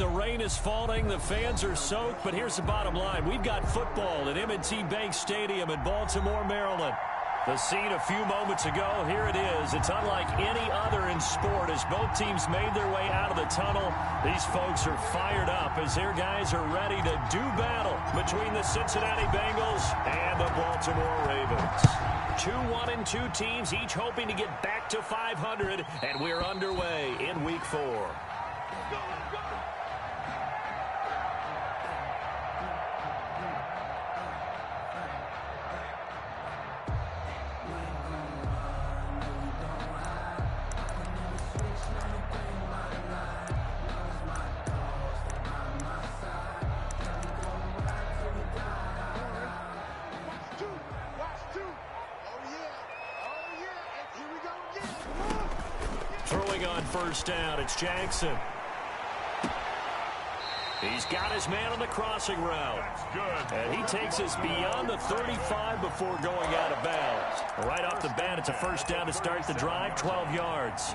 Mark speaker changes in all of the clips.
Speaker 1: the rain is falling, the fans are soaked, but here's the bottom line. We've got football at M&T Bank Stadium in Baltimore, Maryland. The scene a few moments ago, here it is. It's unlike any other in sport as both teams made their way out of the tunnel. These folks are fired up as their guys are ready to do battle between the Cincinnati Bengals and the Baltimore Ravens. 2-1-2 teams, each hoping to get back to 500, and we're underway in Week 4. Throwing on first down, it's Jackson. He's got his man on the crossing route. And he takes us beyond the 35 before going out of bounds. Right off the bat, it's a first down to start the drive, 12 yards.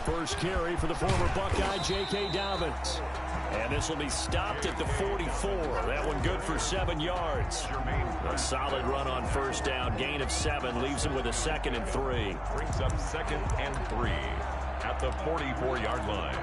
Speaker 1: First carry for the former Buckeye, J.K. Dobbins. And this will be stopped at the 44. That one good for 7 yards. A solid run on first down. Gain of 7 leaves him with a 2nd and 3.
Speaker 2: Brings up 2nd and 3 at the 44-yard line.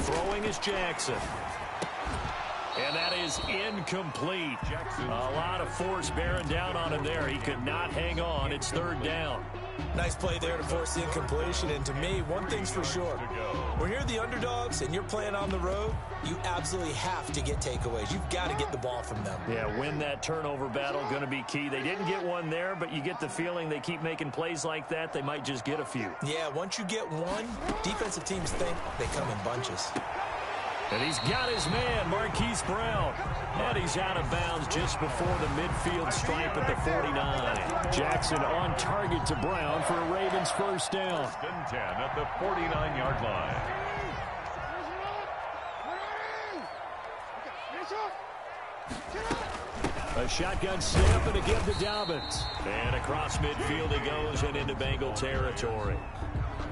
Speaker 1: Throwing is Jackson. And that is incomplete. A lot of force bearing down on him there. He could not hang on. It's 3rd down.
Speaker 3: Nice play there to force the incompletion. And to me, one thing's for sure. When you're the underdogs and you're playing on the road, you absolutely have to get takeaways. You've got to get the ball from them.
Speaker 1: Yeah, win that turnover battle, going to be key. They didn't get one there, but you get the feeling they keep making plays like that, they might just get a few.
Speaker 3: Yeah, once you get one, defensive teams think they come in bunches.
Speaker 1: And he's got his man, Marquise Brown. And he's out of bounds just before the midfield stripe at the 49. Jackson on target to Brown for a Ravens first down.
Speaker 2: 1st and 10 at the 49-yard line.
Speaker 1: A shotgun snap and a give to Dobbins. And across midfield he goes and into Bengal territory.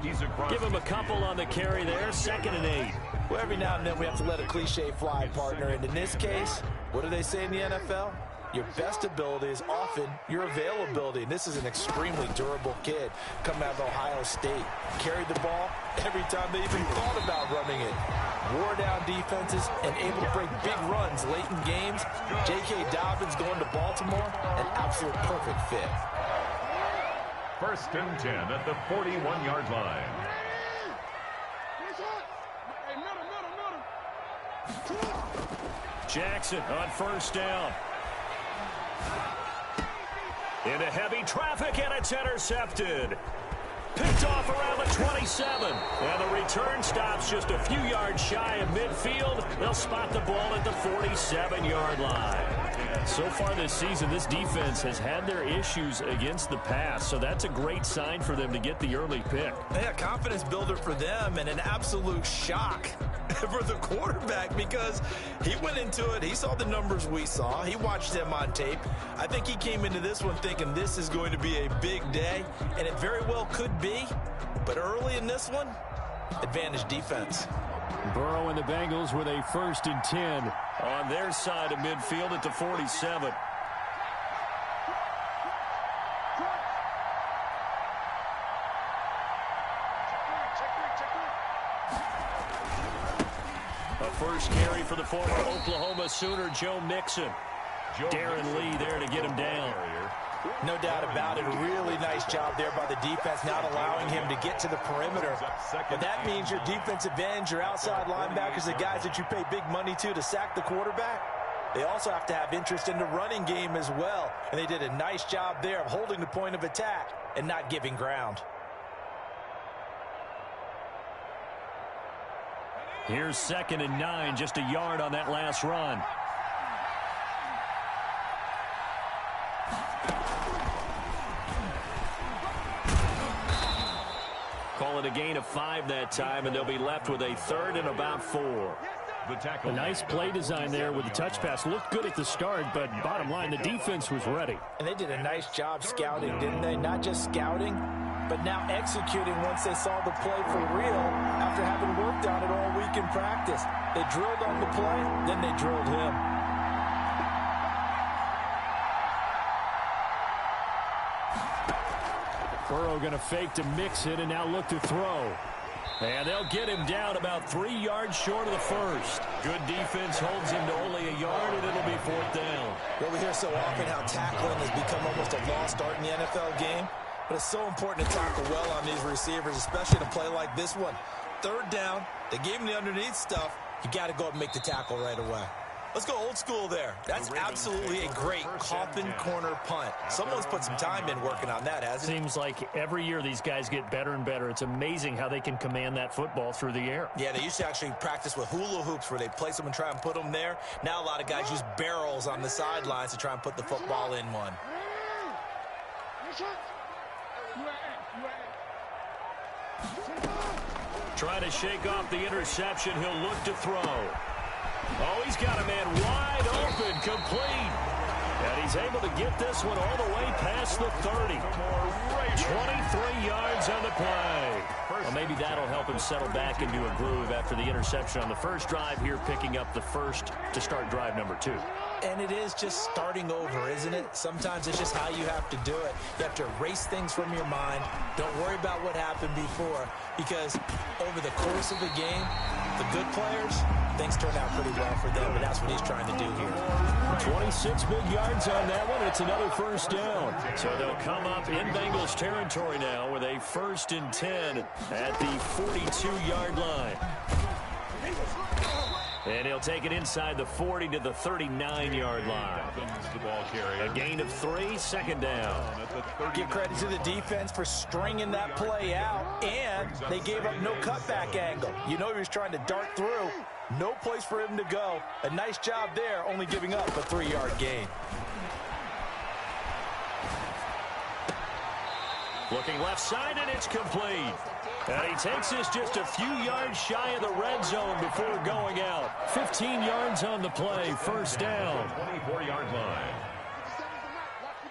Speaker 1: Give him a couple on the carry there, 2nd and 8.
Speaker 3: Well, every now and then we have to let a cliche fly, partner. And in this case, what do they say in the NFL? Your best ability is often your availability. And this is an extremely durable kid coming out of Ohio State. Carried the ball every time they even thought about running it. Wore down defenses and able to break big runs late in games. J.K. Dobbins going to Baltimore, an absolute perfect fit.
Speaker 2: 1st and 10 at the 41-yard line.
Speaker 1: Jackson on first down. Into heavy traffic, and it's intercepted. Picked off around the 27. And the return stops just a few yards shy of midfield. They'll spot the ball at the 47-yard line. So far this season, this defense has had their issues against the pass, so that's a great sign for them to get the early pick.
Speaker 3: Yeah, confidence builder for them and an absolute shock for the quarterback because he went into it. He saw the numbers we saw. He watched them on tape. I think he came into this one thinking this is going to be a big day, and it very well could be. But early in this one, advantage defense.
Speaker 1: Burrow and the Bengals with a 1st and 10 on their side of midfield at the 47. A first carry for the former Oklahoma Sooner, Joe Mixon. Darren Lee there to get him down.
Speaker 3: No doubt about it. A really nice job there by the defense, not allowing him to get to the perimeter. But that means your defensive ends, your outside linebackers, the guys that you pay big money to sack the quarterback, they also have to have interest in the running game as well. And they did a nice job there of holding the point of attack and not giving ground.
Speaker 1: Here's 2nd and 9, just a yard on that last run. Call it a gain of 5 that time, and they'll be left with a 3rd and about 4.
Speaker 4: A nice play design there with the touch pass. Looked good at the start, but bottom line, the defense was ready.
Speaker 3: And they did a nice job scouting, didn't they? Not just scouting, but now executing once they saw the play for real after having worked on it all week in practice. They drilled on the play, then they drilled him.
Speaker 4: Burrow going to fake to mix it and now look to throw.
Speaker 1: And they'll get him down about 3 yards short of the first. Good defense holds him to only a yard, and it'll be 4th down.
Speaker 3: Well, we hear so often how tackling has become almost a lost art in the NFL game. But it's so important to tackle well on these receivers, especially to play like this one. 3rd down, they gave him the underneath stuff. You got to go up and make the tackle right away. Let's go old school there. That's absolutely a great coffin corner punt. Someone's put some time in working on that, hasn't it?
Speaker 4: Seems like every year these guys get better and better. It's amazing how they can command that football through the air.
Speaker 3: Yeah, they used to actually practice with hula hoops where they place them and try and put them there. Now a lot of guys use barrels on the sidelines to try and put the football in one.
Speaker 1: Trying to shake off the interception. He'll look to throw. Oh, he's got a man wide open, complete. And he's able to get this one all the way past the 30. 23 yards on the play. Well, maybe that'll help him settle back into a groove after the interception on the first drive here, picking up the first to start drive number 2.
Speaker 3: And it is just starting over, isn't it? Sometimes it's just how you have to do it. You have to erase things from your mind. Don't worry about what happened before, because over the course of the game, the good players, things turn out pretty well for them, and that's what he's trying to do here.
Speaker 1: 26 big yards on that one. It's another 1st down. So they'll come up in Bengals territory now with a 1st and 10 at the 42-yard line. And he'll take it inside the 40 to the 39-yard line. A gain of 3, 2nd down.
Speaker 3: Give credit to the defense for stringing that play out, and they gave up no cutback angle. You know he was trying to dart through. No place for him to go. A nice job there, only giving up a 3-yard gain.
Speaker 1: Looking left side, and it's complete. And he takes this just a few yards shy of the red zone before going out. 15 yards on the play, 1st down.
Speaker 2: 24-yard line.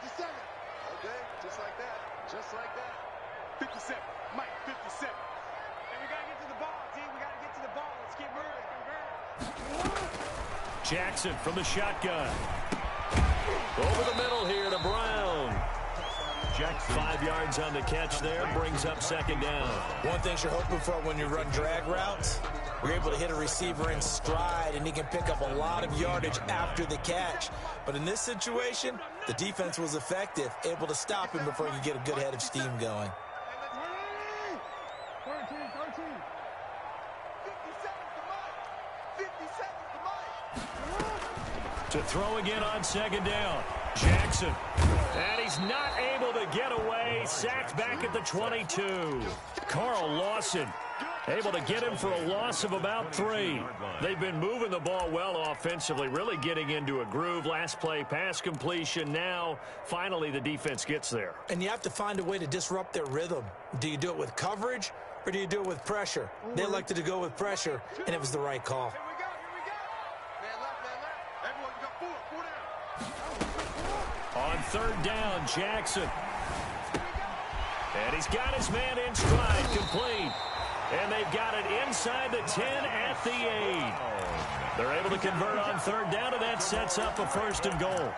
Speaker 5: 57. Okay, just like that. Just like that. 57. Mike, 57. And we got to get to the ball, team. We got to get to the ball. Let's keep moving.
Speaker 1: Jackson from the shotgun. Over the middle here to Brown.
Speaker 2: Jackson.
Speaker 1: 5 yards on the catch there, brings up 2nd down.
Speaker 3: One thing you're hoping for when you run drag routes, you're able to hit a receiver in stride, and he can pick up a lot of yardage after the catch. But in this situation, the defense was effective, able to stop him before he could get a good head of steam going.
Speaker 5: 13. 57 to Mike.
Speaker 1: To throw again on 2nd down. Jackson. And he's not able to get away. Sacked back at the 22. Carl Lawson able to get him for a loss of about 3. They've been moving the ball well offensively, really getting into a groove. Last play, pass completion. Now, finally, the defense gets there.
Speaker 3: And you have to find a way to disrupt their rhythm. Do you do it with coverage, or do you do it with pressure? They elected to go with pressure, and it was the right call.
Speaker 5: Here we go. Man left. Everyone got 4 down.
Speaker 1: On 3rd down, Jackson. And he's got his man in stride, complete. And they've got it inside the 10 at the 8. They're able to convert on 3rd down, and that sets up a 1st and goal.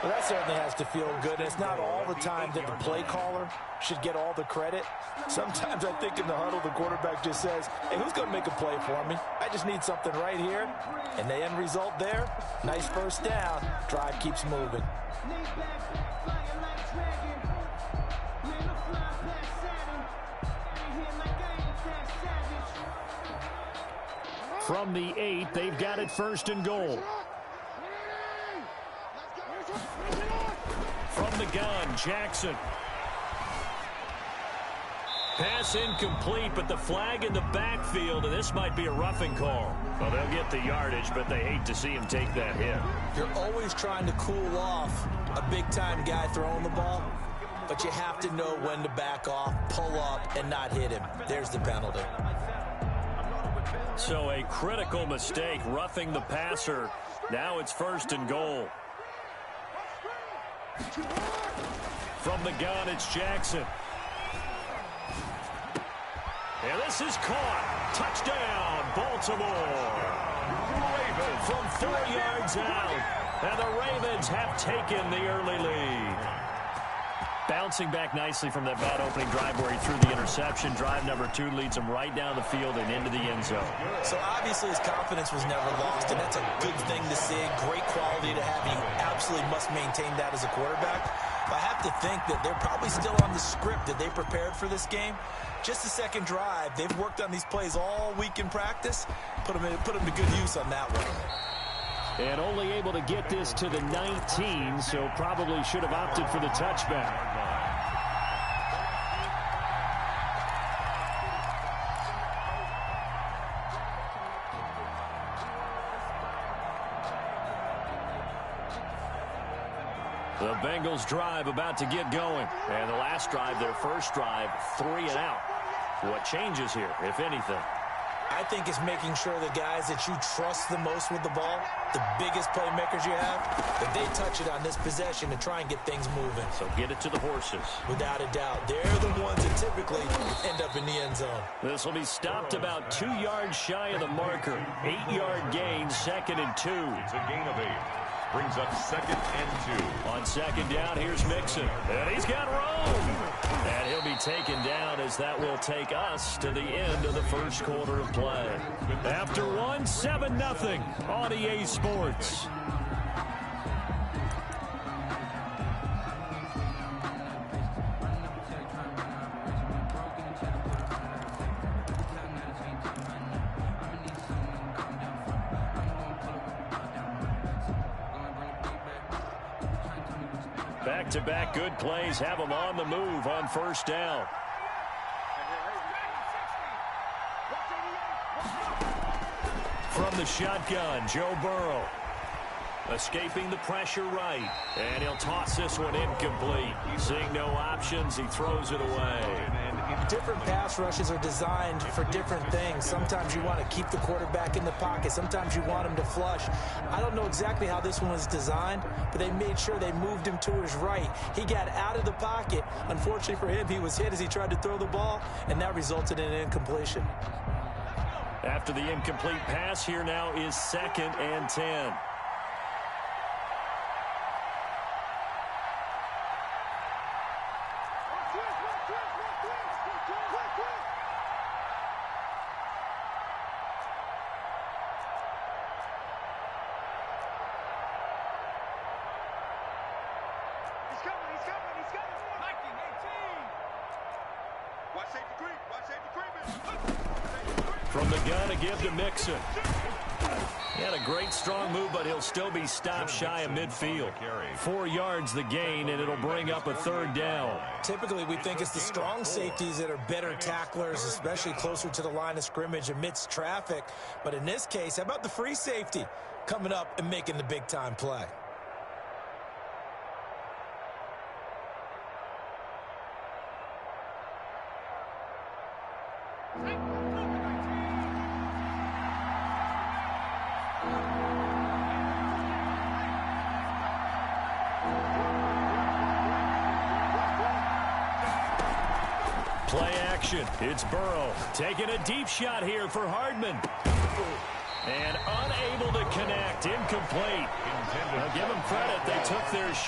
Speaker 3: Well, that certainly has to feel good. And it's not all the time that the play caller should get all the credit. Sometimes I think in the huddle, the quarterback just says, hey, who's going to make a play for me? I just need something right here. And the end result there, nice 1st down. Drive keeps moving.
Speaker 4: From the 8, they've got it 1st and goal. From the gun, Jackson.
Speaker 1: Pass incomplete, but the flag in the backfield, and this might be a roughing call. Well, they'll get the yardage, but they hate to see him take that hit.
Speaker 3: You're always trying to cool off a big-time guy throwing the ball, but you have to know when to back off, pull up, and not hit him. There's the penalty.
Speaker 1: So a critical mistake, roughing the passer. Now it's 1st and goal. From the gun, it's Jackson. And this is caught. Touchdown, Baltimore. Ravens from 4 yards out. And the Ravens have taken the early lead. Bouncing back nicely from that bad opening drive where he threw the interception. Drive number 2 leads him right down the field and into the end zone.
Speaker 3: So obviously his confidence was never lost, and that's a good thing to see. Great quality to have. You absolutely must maintain that as a quarterback. I have to think that they're probably still on the script that they prepared for this game. Just the second drive. They've worked on these plays all week in practice. Put them to good use on that one.
Speaker 4: And only able to get this to the 19, so probably should have opted for the touchback.
Speaker 1: The Bengals drive about to get going. And the last drive, their first drive, 3 and out. What changes here, if anything?
Speaker 3: I think it's making sure the guys that you trust the most with the ball, the biggest playmakers you have, that they touch it on this possession to try and get things moving.
Speaker 1: So get it to the horses.
Speaker 3: Without a doubt. They're the ones that typically end up in the end zone.
Speaker 1: This will be stopped about 2 yards shy of the marker. 8-yard gain, 2nd and 2.
Speaker 2: It's a gain of 8. Brings up 2nd and 2.
Speaker 1: On 2nd down, here's Mixon. And he's got room. And he'll be taken down as that will take us to the end of the first quarter of play. After 1, 7-0 on EA Sports. Back-to-back good plays have them on the move on 1st down. From the shotgun, Joe Burrow. Escaping the pressure right. And he'll toss this one incomplete. Seeing no options, he throws it away.
Speaker 3: Different pass rushes are designed for different things. Sometimes you want to keep the quarterback in the pocket. Sometimes you want him to flush. I don't know exactly how this one was designed, but they made sure they moved him to his right. He got out of the pocket. Unfortunately for him, he was hit as he tried to throw the ball, and that resulted in an incompletion.
Speaker 1: After the incomplete pass, here now is 2nd and 10. From the gun, a give to Mixon. He had a great strong move, but he'll still be stopped shy of midfield. 4 yards the gain, and it'll bring up a 3rd down.
Speaker 3: Typically, we think it's the strong safeties that are better tacklers, especially closer to the line of scrimmage amidst traffic. But in this case, how about the free safety coming up and making the big-time play?
Speaker 1: Play action. It's Burrow taking a deep shot here for Hardman. And unable to connect. Incomplete. Now give them credit. They took their shot.